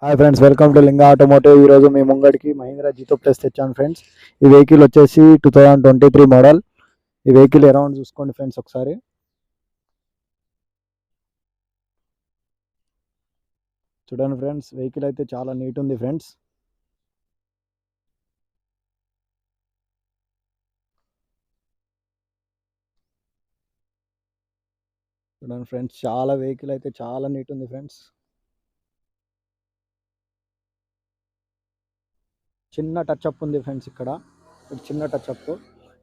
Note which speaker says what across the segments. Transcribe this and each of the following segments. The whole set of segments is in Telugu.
Speaker 1: Hi friends, welcome to Linga automotive. ఈరోజు మీ ముంగడికి మహీంద్రా జీతో ప్లస్ తెచ్చాను ఫ్రెండ్స్. ఈ వెహికల్ వచ్చేసి 2023 మోడల్. ఈ వెహికల్ అరౌండ్ చూసుకోండి ఫ్రెండ్స్ ఒకసారి. చూడండి ఫ్రెండ్స్, వెహికల్ అయితే చాలా నీట్ ఉంది ఫ్రెండ్స్. చూడండి ఫ్రెండ్స్, వెహికల్ అయితే చాలా నీట్ ఉంది ఫ్రెండ్స్. చిన్న టచ్ అప్ ఉంది ఫ్రెండ్స్. ఇక్కడ చిన్న టచ్ అప్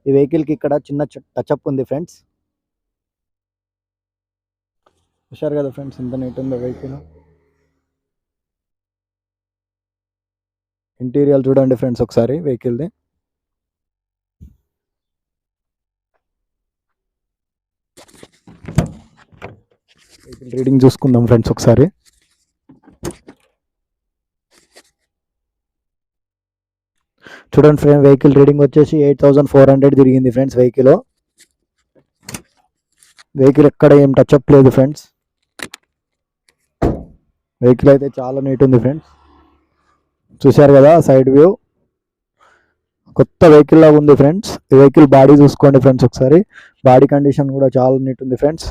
Speaker 1: ఈ వెహికల్కి ఇక్కడ చిన్న టచ్ అప్ ఉంది ఫ్రెండ్స్. చూశారు కదా ఫ్రెండ్స్, ఎంత నీట్ ఉందో వెహికల్. ఇంటీరియర్ చూడండి ఫ్రెండ్స్ ఒకసారి వెహికల్ది. వెహికల్ రీడింగ్ చూసుకుందాం ఫ్రెండ్స్ ఒకసారి. చూడండి ఫ్రెండ్, వెహికల్ రీడింగ్ వచ్చేసి 8400 తిరిగింది ఫ్రెండ్స్. వెహికల్ ఎక్కడ ఏం టచ్ అప్ లేదు ఫ్రెండ్స్. వెహికల్ అయితే చాలా నీట్ ఉంది ఫ్రెండ్స్. చూశారు కదా సైడ్ వ్యూ, కొత్త వెహికల్ లాగా ఉంది ఫ్రెండ్స్. ఈ వెహికల్ బాడీ చూసుకోండి ఫ్రెండ్స్ ఒకసారి. బాడీ కండిషన్ కూడా చాలా నీట్ ఉంది ఫ్రెండ్స్.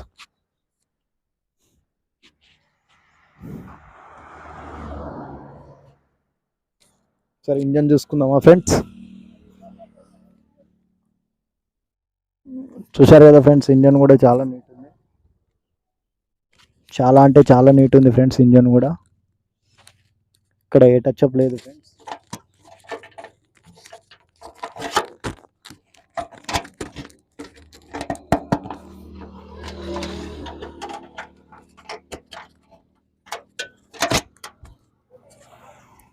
Speaker 1: సరే, ఇంజన్ చూసుకుందామా ఫ్రెండ్స్. చూశారు కదా ఫ్రెండ్స్, ఇంజన్ కూడా చాలా నీట్ ఉంది. చాలా అంటే చాలా నీట్ ఉంది ఫ్రెండ్స్. ఇంజన్ కూడా ఇక్కడ ఏ టచ్ అప్ లేదు ఫ్రెండ్స్.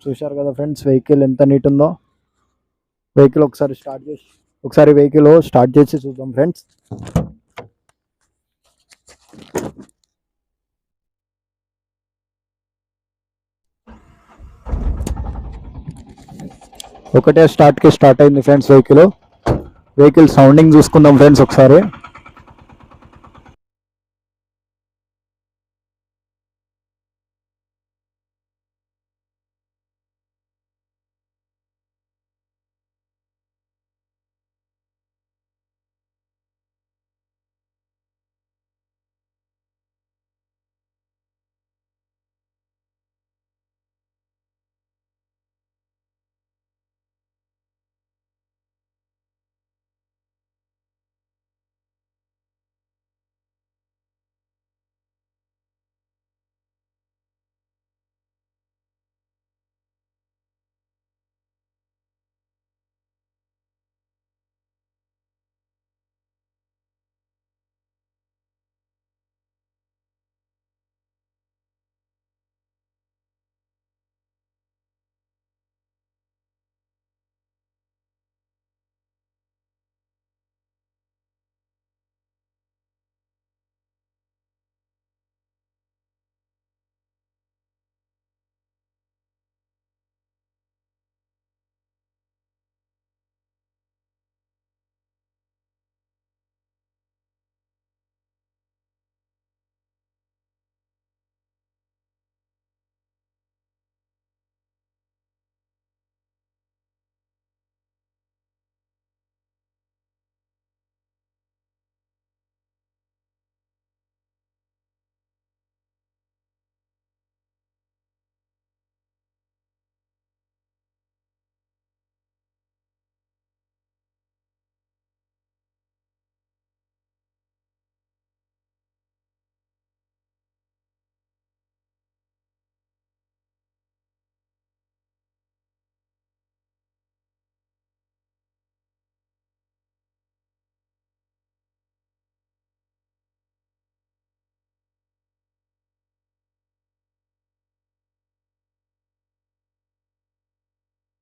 Speaker 1: చూశారు కదా ఫ్రెండ్స్, వెహికల్ ఎంత నీట్ ఉందో. వెహికల్ ఒకసారి స్టార్ట్ చేసి చూద్దాం ఫ్రెండ్స్. ఒకటే స్టార్ట్ అయింది ఫ్రెండ్స్. వెహికల్ సౌండింగ్ చూసుకుందాం ఫ్రెండ్స్ ఒకసారి.